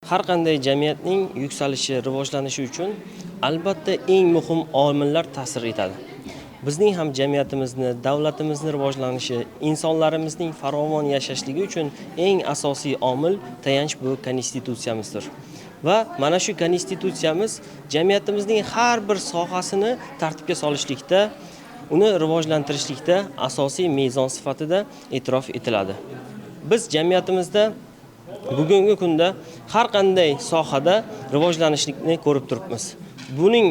Har qanday jamiyatning yuksalishi, rivojlanishi uchun albatta eng muhim omillar ta'sir etadi. Bizning ham jamiyatimizni, davlatimizni rivojlanishi, insonlarimizning farovon yashashligi uchun eng asosiy omil tayanch bu konstitutsiyamizdir. Va mana shu konstitutsiyamiz jamiyatimizning har bir sohasini tartibga solishlikda, uni rivojlantirishlikda asosiy mezon sifatida e'tirof etiladi. Biz jamiyatimizda bugungi kunda har qanday sohada rivojlanishlikni ko'rib turibmiz. Buning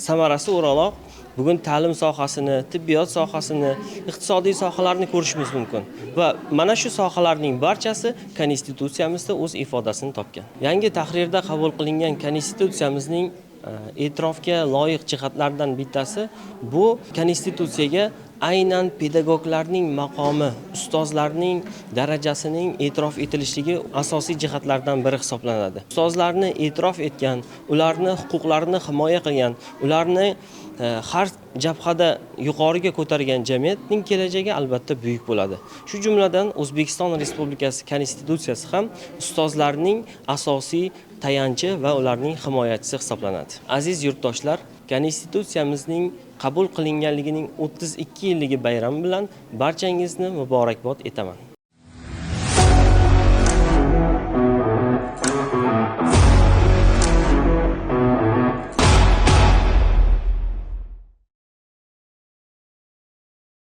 samarasi o'raloq bugun ta'lim sohasini, tibbiyot sohasini, iqtisodiy sohalarni ko'rishimiz mumkin. Va mana shu sohalarning barchasi konstitutsiyamizda o'z ifodasini topgan. Yangi tahrirda qabul qilingan konstitutsiyamizning e'tirofga loyiq jihatlaridan bittasi bu konstitutsiyaga aynan pedagoglarning maqomi, ustozlarning darajasining e'tirof etilishligi asosiy jihatlardan biri hisoblanadi. Ustozlarni e'tirof etgan, ularni huquqlarini himoya qilgan, ularni har jabhada yuqoriga ko'targan jamiyatning kelajagi albatta buyuk bo'ladi. Shu jumladan O'zbekiston Respublikasi konstitutsiyasi ham ustozlarning asosiy tayanchi va ularning himoyachisi hisoblanadi. Aziz yurtdoshlar, konstitutsiyamizning qabul qilinganligining 32 yilligi bayrami bilan barchangizni muborakbod etaman.